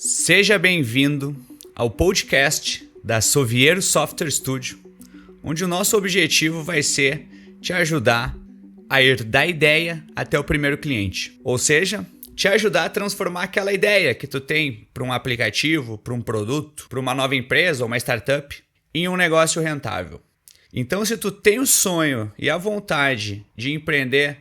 Seja bem-vindo ao podcast da Soviero Software Studio, onde o nosso objetivo vai ser te ajudar a ir da ideia até o primeiro cliente. Ou seja, te ajudar a transformar aquela ideia que tu tem para um aplicativo, para um produto, para uma nova empresa ou uma startup, em um negócio rentável. Então, se tu tem o sonho e a vontade de empreender,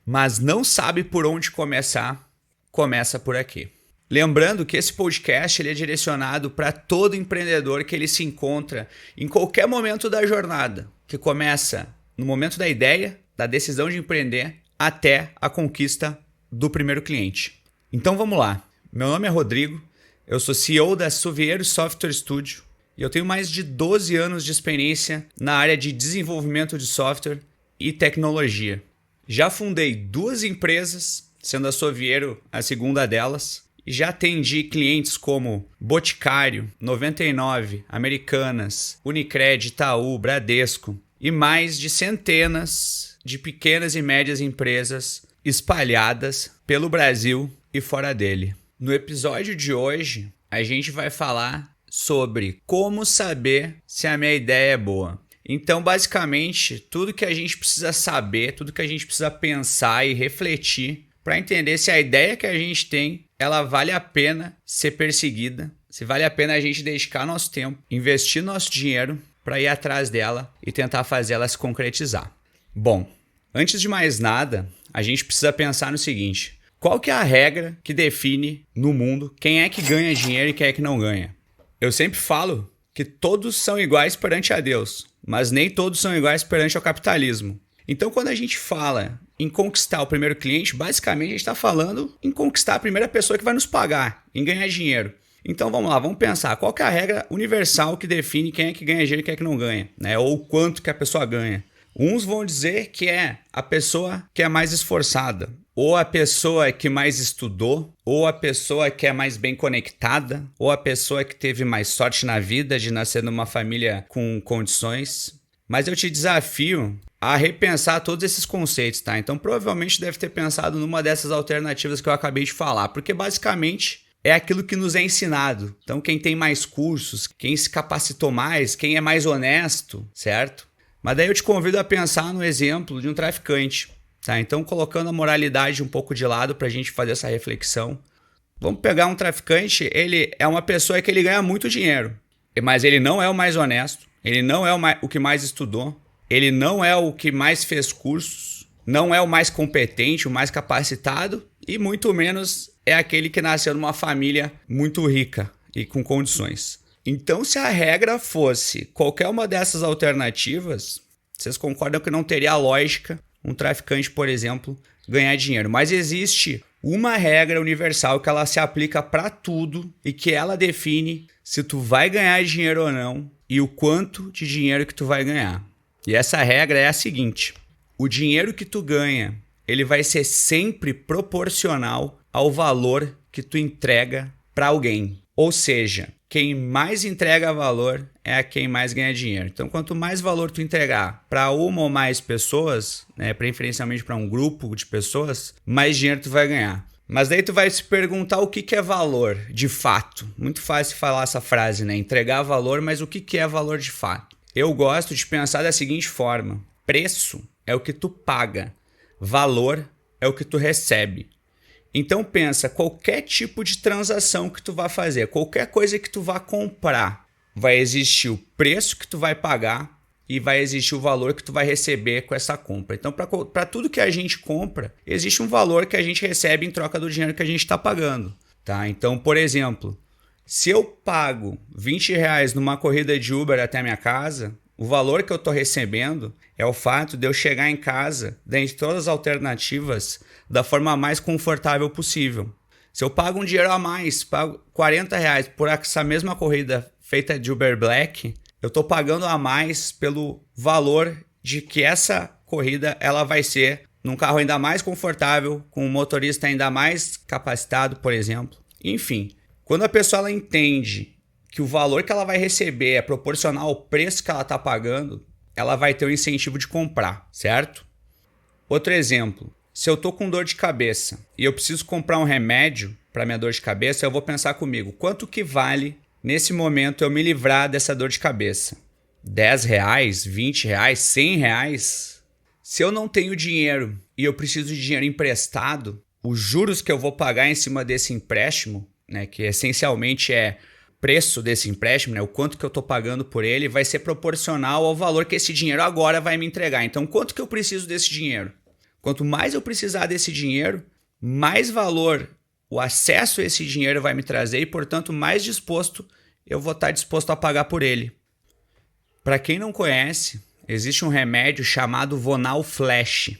mas não sabe por onde começar, começa por aqui. Lembrando que esse podcast ele é direcionado para todo empreendedor que ele se encontra em qualquer momento da jornada, que começa no momento da ideia, da decisão de empreender, até a conquista do primeiro cliente. Então vamos lá. Meu nome é Rodrigo, eu sou CEO da Soviero Software Studio e eu tenho mais de 12 anos de experiência na área de desenvolvimento de software e tecnologia. Já fundei 2 empresas, sendo a Soviero a segunda delas. Já atendi clientes como Boticário, 99, Americanas, Unicred, Itaú, Bradesco e mais de centenas de pequenas e médias empresas espalhadas pelo Brasil e fora dele. No episódio de hoje, a gente vai falar sobre como saber se a minha ideia é boa. Então, basicamente, tudo que a gente precisa saber, tudo que a gente precisa pensar e refletir para entender se a ideia que a gente tem, ela vale a pena ser perseguida, se vale a pena a gente dedicar nosso tempo, investir nosso dinheiro para ir atrás dela e tentar fazer ela se concretizar. Bom, antes de mais nada, a gente precisa pensar no seguinte: qual que é a regra que define no mundo quem é que ganha dinheiro e quem é que não ganha? Eu sempre falo que todos são iguais perante a Deus, mas nem todos são iguais perante ao capitalismo. Então, quando a gente fala em conquistar o primeiro cliente, basicamente a gente está falando em conquistar a primeira pessoa que vai nos pagar, em ganhar dinheiro. Então vamos lá, vamos pensar, qual que é a regra universal que define quem é que ganha dinheiro e quem é que não ganha, né? Ou quanto que a pessoa ganha. Uns vão dizer que é a pessoa que é mais esforçada, ou a pessoa que mais estudou, ou a pessoa que é mais bem conectada, ou a pessoa que teve mais sorte na vida de nascer numa família com condições. Mas eu te desafio a repensar todos esses conceitos, tá? Então, provavelmente deve ter pensado numa dessas alternativas que eu acabei de falar, porque basicamente é aquilo que nos é ensinado. Então, quem tem mais cursos, quem se capacitou mais, quem é mais honesto, certo? Mas daí eu te convido a pensar no exemplo de um traficante, tá? Então, colocando a moralidade um pouco de lado para a gente fazer essa reflexão. Vamos pegar um traficante, ele é uma pessoa que ele ganha muito dinheiro, mas ele não é o mais honesto, ele não é o que mais estudou, ele não é o que mais fez cursos, não é o mais competente, o mais capacitado e muito menos é aquele que nasceu numa família muito rica e com condições. Então, se a regra fosse qualquer uma dessas alternativas, vocês concordam que não teria lógica um traficante, por exemplo, ganhar dinheiro. Mas existe uma regra universal que ela se aplica para tudo e que ela define se tu vai ganhar dinheiro ou não e o quanto de dinheiro que tu vai ganhar. E essa regra é a seguinte: o dinheiro que tu ganha, ele vai ser sempre proporcional ao valor que tu entrega para alguém. Ou seja, quem mais entrega valor é a quem mais ganha dinheiro. Então, quanto mais valor tu entregar para uma ou mais pessoas, né, preferencialmente para um grupo de pessoas, mais dinheiro tu vai ganhar. Mas daí tu vai se perguntar o que é valor de fato. Muito fácil falar essa frase, né? Entregar valor, mas o que é valor de fato? Eu gosto de pensar da seguinte forma: preço é o que tu paga, valor é o que tu recebe. Então pensa, qualquer tipo de transação que tu vai fazer, qualquer coisa que tu vai comprar, vai existir o preço que tu vai pagar e vai existir o valor que tu vai receber com essa compra. Então, para tudo que a gente compra, existe um valor que a gente recebe em troca do dinheiro que a gente está pagando, tá? Então, por exemplo, se eu pago R$20 numa corrida de Uber até a minha casa, o valor que eu estou recebendo é o fato de eu chegar em casa, dentre todas as alternativas, da forma mais confortável possível. Se eu pago um dinheiro a mais, pago R$40 por essa mesma corrida feita de Uber Black, eu estou pagando a mais pelo valor de que essa corrida ela vai ser num carro ainda mais confortável, com um motorista ainda mais capacitado, por exemplo. Enfim, quando a pessoa ela entende que o valor que ela vai receber é proporcional ao preço que ela está pagando, ela vai ter o incentivo de comprar, certo? Outro exemplo, se eu estou com dor de cabeça e eu preciso comprar um remédio, para minha dor de cabeça, eu vou pensar comigo, quanto que vale nesse momento eu me livrar dessa dor de cabeça? R$10, R$20, R$100? Se eu não tenho dinheiro e eu preciso de dinheiro emprestado, os juros que eu vou pagar em cima desse empréstimo, né, que essencialmente é preço desse empréstimo, né, o quanto que eu estou pagando por ele, vai ser proporcional ao valor que esse dinheiro agora vai me entregar. Então, quanto que eu preciso desse dinheiro? Quanto mais eu precisar desse dinheiro, mais valor o acesso a esse dinheiro vai me trazer e, portanto, mais disposto eu vou estar disposto a pagar por ele. Para quem não conhece, existe um remédio chamado Vonal Flash.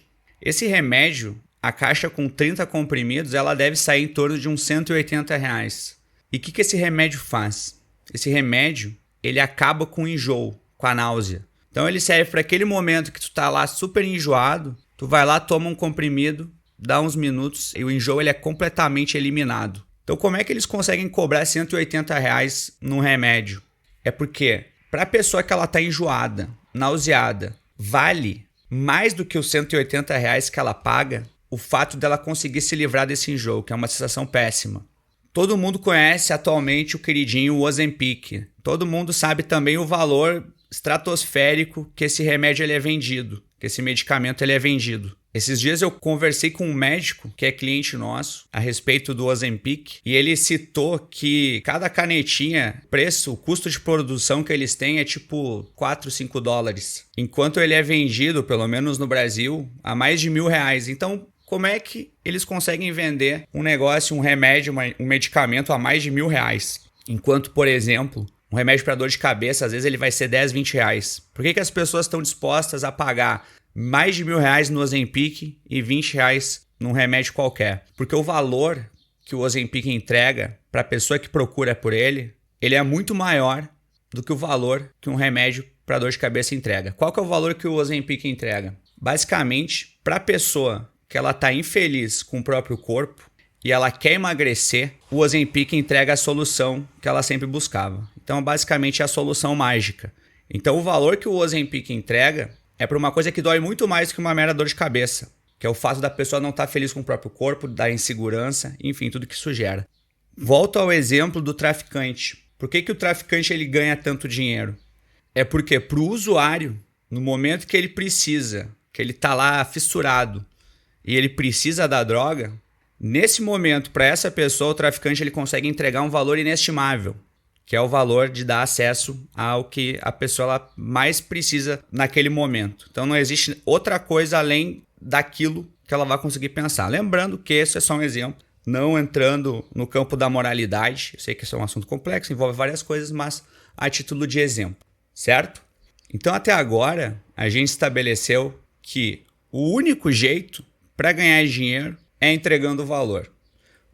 Esse remédio, a caixa com 30 comprimidos, ela deve sair em torno de uns R$180. E o que esse remédio faz? Esse remédio, ele acaba com o enjoo, com a náusea. Então ele serve para aquele momento que tu tá lá super enjoado, tu vai lá, toma um comprimido, dá uns minutos e o enjoo ele é completamente eliminado. Então como é que eles conseguem cobrar R$180 num remédio? É porque para a pessoa que ela tá enjoada, nauseada, vale mais do que os R$180 que ela paga o fato dela conseguir se livrar desse enjoo, que é uma sensação péssima. Todo mundo conhece atualmente o queridinho Ozempic. Todo mundo sabe também o valor estratosférico que esse remédio ele é vendido, que esse medicamento ele é vendido. Esses dias eu conversei com um médico que é cliente nosso a respeito do Ozempic e ele citou que cada canetinha, o custo de produção que eles têm é tipo $4, $5, enquanto ele é vendido, pelo menos no Brasil, a mais de R$1.000. Então, como é que eles conseguem vender um negócio, um remédio, um medicamento a mais de R$1.000? Enquanto, por exemplo, um remédio para dor de cabeça, às vezes ele vai ser R$10, R$20. Por que as pessoas estão dispostas a pagar mais de R$1.000 no Ozempic e R$20 num remédio qualquer? Porque o valor que o Ozempic entrega para a pessoa que procura por ele, ele é muito maior do que o valor que um remédio para dor de cabeça entrega. Qual que é o valor que o Ozempic entrega? Basicamente, para a pessoa que ela está infeliz com o próprio corpo e ela quer emagrecer, o Ozempic entrega a solução que ela sempre buscava. Então, basicamente, é a solução mágica. Então, o valor que o Ozempic entrega é para uma coisa que dói muito mais que uma mera dor de cabeça, que é o fato da pessoa não estar feliz com o próprio corpo, da insegurança, enfim, tudo que isso gera. Volto ao exemplo do traficante. Por que o traficante ele ganha tanto dinheiro? É porque para o usuário, no momento que ele precisa, que ele está lá fissurado, e ele precisa da droga, nesse momento, para essa pessoa, o traficante ele consegue entregar um valor inestimável, que é o valor de dar acesso ao que a pessoa ela mais precisa naquele momento. Então não existe outra coisa além daquilo que ela vai conseguir pensar. Lembrando que esse é só um exemplo, não entrando no campo da moralidade. Eu sei que isso é um assunto complexo, envolve várias coisas, mas a título de exemplo, certo? Então até agora, a gente estabeleceu que o único jeito para ganhar dinheiro é entregando valor.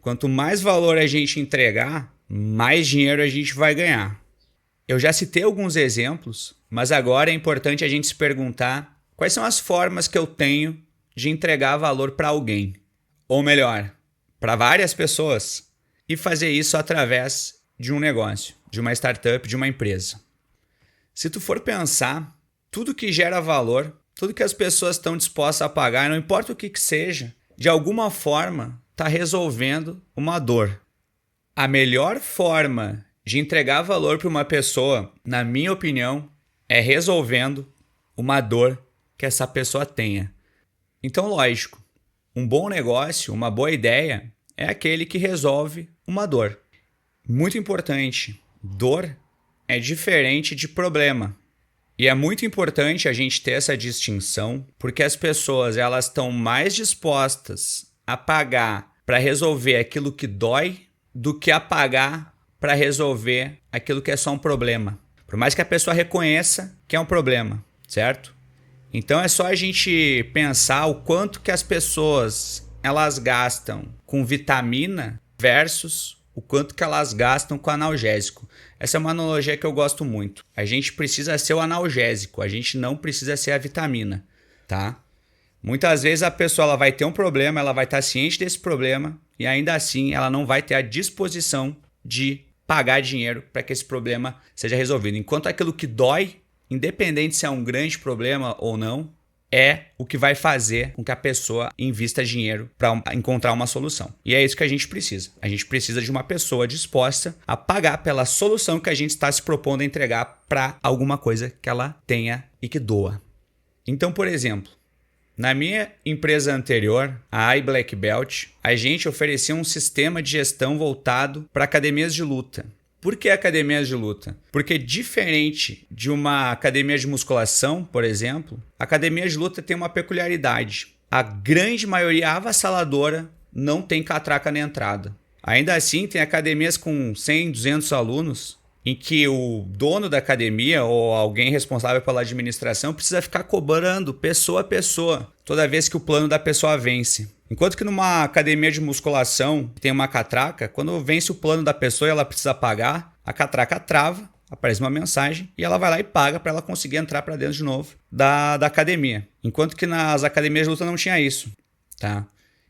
Quanto mais valor a gente entregar, mais dinheiro a gente vai ganhar. Eu já citei alguns exemplos, mas agora é importante a gente se perguntar quais são as formas que eu tenho de entregar valor para alguém. Ou melhor, para várias pessoas. E fazer isso através de um negócio, de uma startup, de uma empresa. Se tu for pensar, tudo que gera valor, tudo que as pessoas estão dispostas a pagar, não importa o que seja, de alguma forma está resolvendo uma dor. A melhor forma de entregar valor para uma pessoa, na minha opinião, é resolvendo uma dor que essa pessoa tenha. Então, lógico, um bom negócio, uma boa ideia, é aquele que resolve uma dor. Muito importante, dor é diferente de problema. E é muito importante a gente ter essa distinção, porque as pessoas elas estão mais dispostas a pagar para resolver aquilo que dói do que a pagar para resolver aquilo que é só um problema. Por mais que a pessoa reconheça que é um problema, certo? Então é só a gente pensar o quanto que as pessoas elas gastam com vitamina versus o quanto que elas gastam com analgésico. Essa é uma analogia que eu gosto muito. A gente precisa ser o analgésico, a gente não precisa ser a vitamina, tá? Muitas vezes a pessoa ela vai ter um problema, ela vai estar ciente desse problema e ainda assim ela não vai ter a disposição de pagar dinheiro para que esse problema seja resolvido. Enquanto aquilo que dói, independente se é um grande problema ou não, é o que vai fazer com que a pessoa invista dinheiro para encontrar uma solução. E é isso que a gente precisa. A gente precisa de uma pessoa disposta a pagar pela solução que a gente está se propondo a entregar para alguma coisa que ela tenha e que doa. Então, por exemplo, na minha empresa anterior, a iBlack Belt, a gente oferecia um sistema de gestão voltado para academias de luta. Por que academias de luta? Porque diferente de uma academia de musculação, por exemplo, a academia de luta tem uma peculiaridade. A grande maioria avassaladora não tem catraca na entrada. Ainda assim, tem academias com 100, 200 alunos em que o dono da academia ou alguém responsável pela administração precisa ficar cobrando pessoa a pessoa toda vez que o plano da pessoa vence. Enquanto que numa academia de musculação tem uma catraca, quando vence o plano da pessoa e ela precisa pagar, a catraca trava, aparece uma mensagem e ela vai lá e paga para ela conseguir entrar para dentro de novo da academia. Enquanto que nas academias de luta não tinha isso, tá?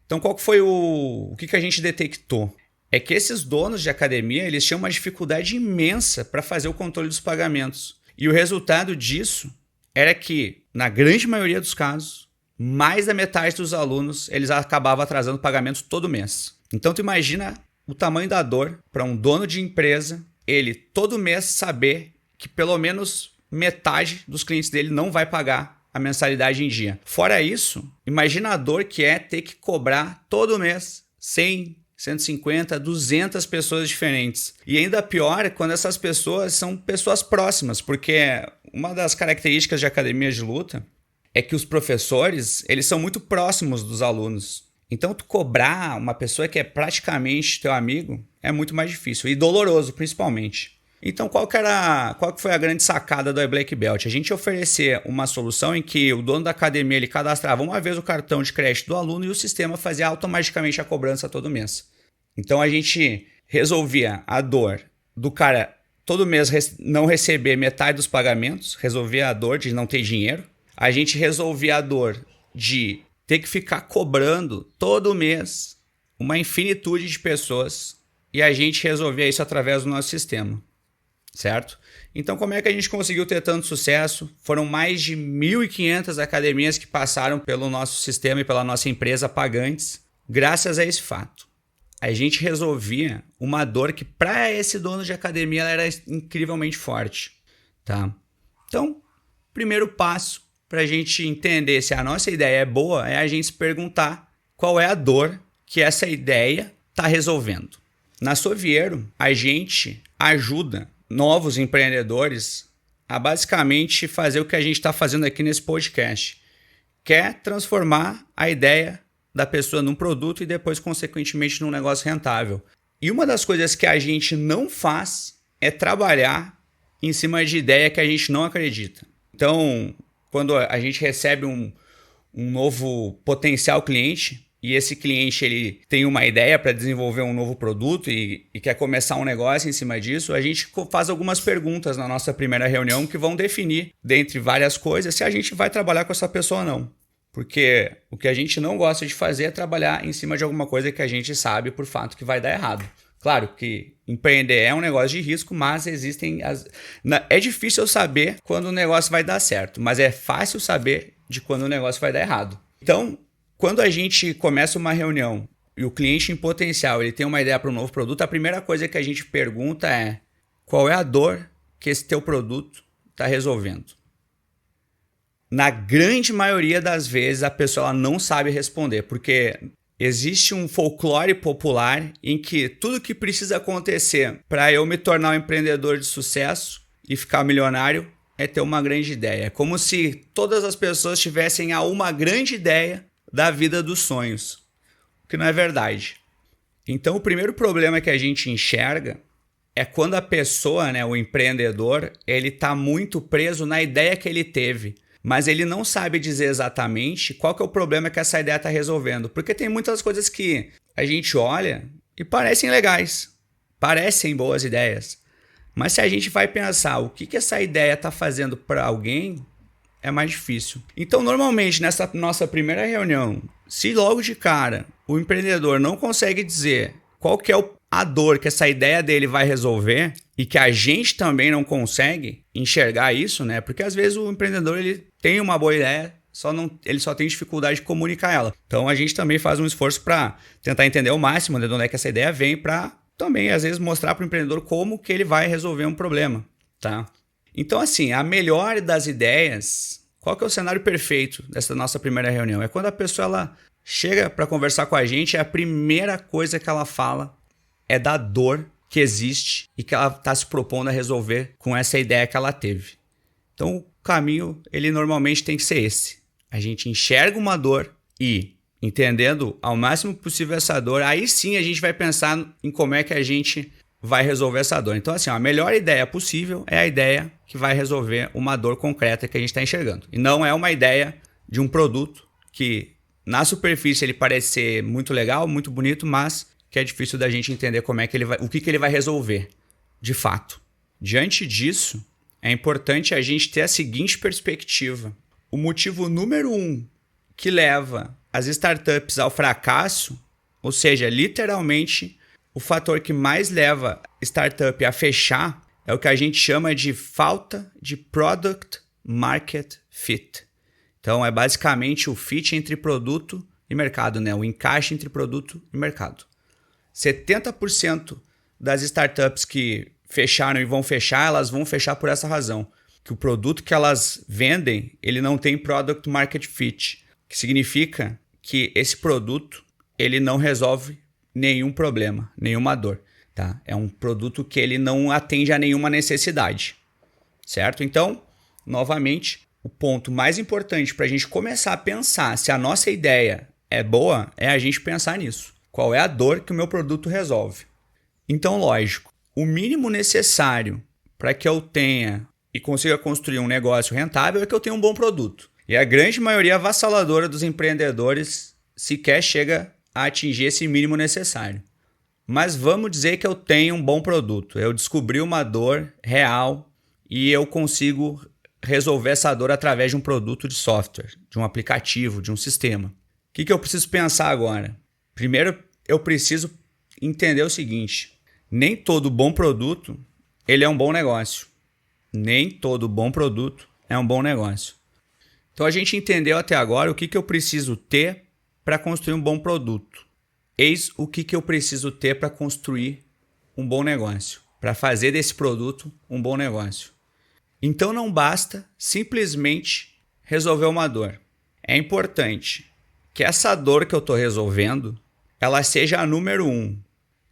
Então qual que foi o que a gente detectou? É que esses donos de academia, eles tinham uma dificuldade imensa para fazer o controle dos pagamentos. E o resultado disso era que, na grande maioria dos casos, mais da metade dos alunos, eles acabavam atrasando pagamentos todo mês. Então tu imagina o tamanho da dor para um dono de empresa, ele todo mês saber que pelo menos metade dos clientes dele não vai pagar a mensalidade em dia. Fora isso, imagina a dor que é ter que cobrar todo mês 100, 150, 200 pessoas diferentes. E ainda pior é quando essas pessoas são pessoas próximas, porque uma das características de academia de luta é que os professores, eles são muito próximos dos alunos. Então, tu cobrar uma pessoa que é praticamente teu amigo é muito mais difícil e doloroso, principalmente. Então, qual que foi a grande sacada do iBlack Belt? A gente oferecer uma solução em que o dono da academia ele cadastrava uma vez o cartão de crédito do aluno e o sistema fazia automaticamente a cobrança todo mês. Então, a gente resolvia a dor do cara todo mês não receber metade dos pagamentos, resolvia a dor de não ter dinheiro. A gente resolvia a dor de ter que ficar cobrando todo mês uma infinitude de pessoas e a gente resolvia isso através do nosso sistema, certo? Então, como é que a gente conseguiu ter tanto sucesso? Foram mais de 1.500 academias que passaram pelo nosso sistema e pela nossa empresa pagantes, graças a esse fato. A gente resolvia uma dor que para esse dono de academia ela era incrivelmente forte, tá? Então, primeiro passo para a gente entender se a nossa ideia é boa é a gente se perguntar qual é a dor que essa ideia está resolvendo. Na Soviero, a gente ajuda novos empreendedores a basicamente fazer o que a gente está fazendo aqui nesse podcast, que é transformar a ideia da pessoa num produto e depois, consequentemente, num negócio rentável. E uma das coisas que a gente não faz é trabalhar em cima de ideia que a gente não acredita. Então, quando a gente recebe um novo potencial cliente e esse cliente ele tem uma ideia para desenvolver um novo produto e quer começar um negócio em cima disso, a gente faz algumas perguntas na nossa primeira reunião que vão definir, dentre várias coisas, se a gente vai trabalhar com essa pessoa ou não. Porque o que a gente não gosta de fazer é trabalhar em cima de alguma coisa que a gente sabe por fato que vai dar errado. Claro que empreender é um negócio de risco, mas existem... É difícil eu saber quando o negócio vai dar certo, mas é fácil saber de quando o negócio vai dar errado. Então, quando a gente começa uma reunião e o cliente em potencial ele tem uma ideia para um novo produto, a primeira coisa que a gente pergunta é qual é a dor que esse teu produto está resolvendo? Na grande maioria das vezes a pessoa não sabe responder, porque existe um folclore popular em que tudo que precisa acontecer para eu me tornar um empreendedor de sucesso e ficar milionário é ter uma grande ideia. É como se todas as pessoas tivessem uma grande ideia da vida dos sonhos, o que não é verdade. Então o primeiro problema que a gente enxerga é quando a pessoa, o empreendedor, ele está muito preso na ideia que ele teve, mas ele não sabe dizer exatamente qual que é o problema que essa ideia está resolvendo. Porque tem muitas coisas que a gente olha e parecem legais, parecem boas ideias. Mas se a gente vai pensar o que essa ideia está fazendo para alguém, é mais difícil. Então, normalmente, nessa nossa primeira reunião, se logo de cara o empreendedor não consegue dizer qual que é a dor que essa ideia dele vai resolver e que a gente também não consegue enxergar isso, Porque às vezes o empreendedor ele tem uma boa ideia, ele só tem dificuldade de comunicar ela. Então a gente também faz um esforço para tentar entender ao máximo de onde é que essa ideia vem, para também às vezes mostrar para o empreendedor como que ele vai resolver um problema, tá? Então assim, a melhor das ideias, qual que é o cenário perfeito dessa nossa primeira reunião? É quando a pessoa ela chega para conversar com a gente, a primeira coisa que ela fala é da dor que existe e que ela está se propondo a resolver com essa ideia que ela teve. Então o caminho, ele normalmente tem que ser esse. A gente enxerga uma dor e, entendendo ao máximo possível essa dor, aí sim a gente vai pensar em como é que a gente vai resolver essa dor. Então assim, a melhor ideia possível é a ideia que vai resolver uma dor concreta que a gente está enxergando. E não é uma ideia de um produto que na superfície ele parece ser muito legal, muito bonito, mas que é difícil da gente entender como é que ele vai, o que ele vai resolver, de fato. Diante disso, é importante a gente ter a seguinte perspectiva. O motivo número 1 que leva as startups ao fracasso, ou seja, literalmente o fator que mais leva startup a fechar, é o que a gente chama de falta de product market fit. Então é basicamente o fit entre produto e mercado, né? O encaixe entre produto e mercado. 70% das startups que fecharam e vão fechar, elas vão fechar por essa razão. Que o produto que elas vendem, ele não tem product market fit. Que significa que esse produto, ele não resolve nenhum problema, nenhuma dor. Tá? É um produto que ele não atende a nenhuma necessidade. Certo? Então, novamente, o ponto mais importante para a gente começar a pensar se a nossa ideia é boa, é a gente pensar nisso. Qual é a dor que o meu produto resolve? Então, lógico, o mínimo necessário para que eu tenha e consiga construir um negócio rentável é que eu tenha um bom produto. E a grande maioria avassaladora dos empreendedores sequer chega a atingir esse mínimo necessário. Mas vamos dizer que eu tenho um bom produto. Eu descobri uma dor real e eu consigo resolver essa dor através de um produto de software, de um aplicativo, de um sistema. O que eu preciso pensar agora? Primeiro, eu preciso entender o seguinte: nem todo bom produto ele é um bom negócio. Nem todo bom produto é um bom negócio. Então a gente entendeu até agora o que eu preciso ter para construir um bom produto. Eis o que eu preciso ter para construir um bom negócio, para fazer desse produto um bom negócio. Então não basta simplesmente resolver uma dor. É importante que essa dor que eu estou resolvendo, ela seja a número 1,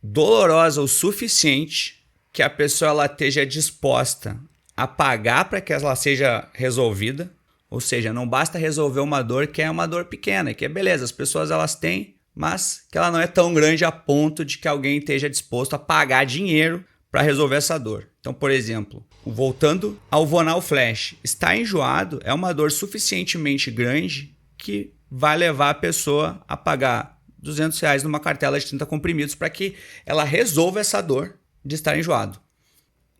dolorosa o suficiente que a pessoa ela esteja disposta a pagar para que ela seja resolvida. Ou seja, não basta resolver uma dor que é uma dor pequena, que é beleza, as pessoas elas têm, mas que ela não é tão grande a ponto de que alguém esteja disposto a pagar dinheiro para resolver essa dor. Então, por exemplo, voltando ao Vonal Flash, estar enjoado é uma dor suficientemente grande que vai levar a pessoa a pagar R$200 numa cartela de 30 comprimidos para que ela resolva essa dor de estar enjoado.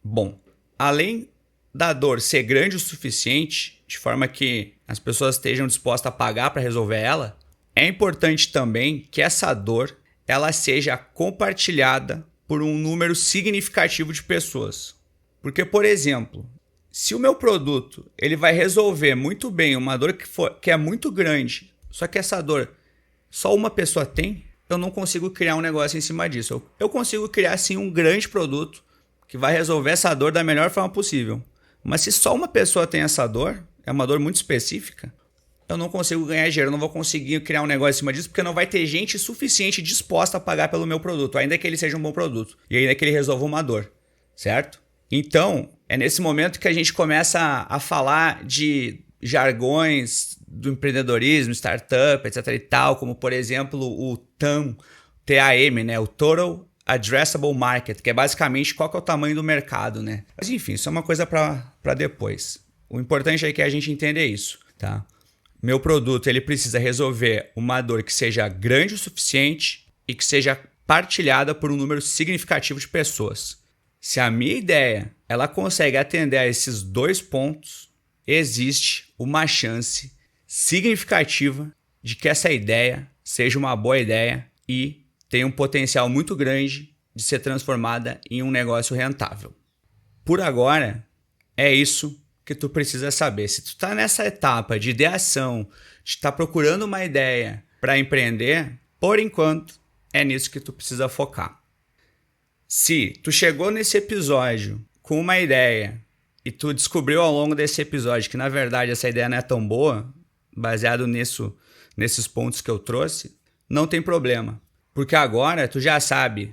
Bom, além da dor ser grande o suficiente, de forma que as pessoas estejam dispostas a pagar para resolver ela, é importante também que essa dor ela seja compartilhada por um número significativo de pessoas. Porque, por exemplo, se o meu produto ele vai resolver muito bem uma dor que é muito grande, só que essa dor só uma pessoa tem, eu não consigo criar um negócio em cima disso. Eu consigo criar sim um grande produto que vai resolver essa dor da melhor forma possível. Mas se só uma pessoa tem essa dor, é uma dor muito específica, eu não consigo ganhar dinheiro, eu não vou conseguir criar um negócio em cima disso, porque não vai ter gente suficiente disposta a pagar pelo meu produto, ainda que ele seja um bom produto, e ainda que ele resolva uma dor, certo? Então, é nesse momento que a gente começa a falar de jargões do empreendedorismo, startup, etc e tal, como por exemplo o TAM, TAM, né? O Total Addressable Market, que é basicamente qual que é o tamanho do mercado, né? Mas enfim, isso é uma coisa para depois. O importante é que a gente entenda isso, tá? Meu produto ele precisa resolver uma dor que seja grande o suficiente e que seja partilhada por um número significativo de pessoas. Se a minha ideia ela consegue atender a esses dois pontos, existe uma chance significativa de que essa ideia seja uma boa ideia e tenha um potencial muito grande de ser transformada em um negócio rentável. Por agora, é isso que tu precisa saber. Se tu tá nessa etapa de ideação, de estar procurando uma ideia para empreender, por enquanto é nisso que tu precisa focar. Se tu chegou nesse episódio com uma ideia e tu descobriu ao longo desse episódio que na verdade essa ideia não é tão boa, baseado nesses pontos que eu trouxe, não tem problema. Porque agora tu já sabe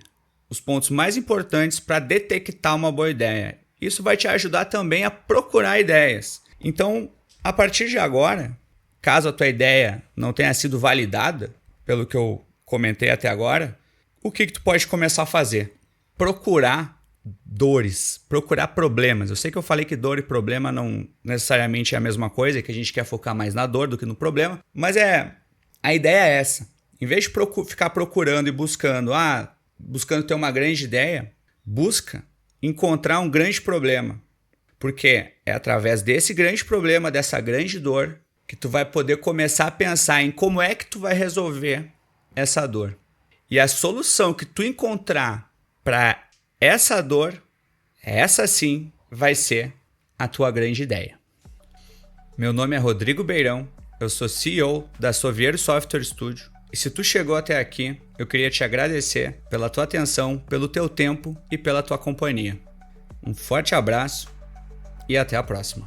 os pontos mais importantes para detectar uma boa ideia. Isso vai te ajudar também a procurar ideias. Então, a partir de agora, caso a tua ideia não tenha sido validada, pelo que eu comentei até agora, o que tu pode começar a fazer? Procurar dores, procurar problemas. Eu sei que eu falei que dor e problema não necessariamente é a mesma coisa, que a gente quer focar mais na dor do que no problema, mas a ideia é essa. Em vez de ficar procurando e buscando ter uma grande ideia, busca encontrar um grande problema. Porque é através desse grande problema, dessa grande dor, que tu vai poder começar a pensar em como é que tu vai resolver essa dor. E a solução que tu encontrar para essa dor, essa sim vai ser a tua grande ideia. Meu nome é Rodrigo Beirão, eu sou CEO da Sovier Software Studio. E se tu chegou até aqui, eu queria te agradecer pela tua atenção, pelo teu tempo e pela tua companhia. Um forte abraço e até a próxima.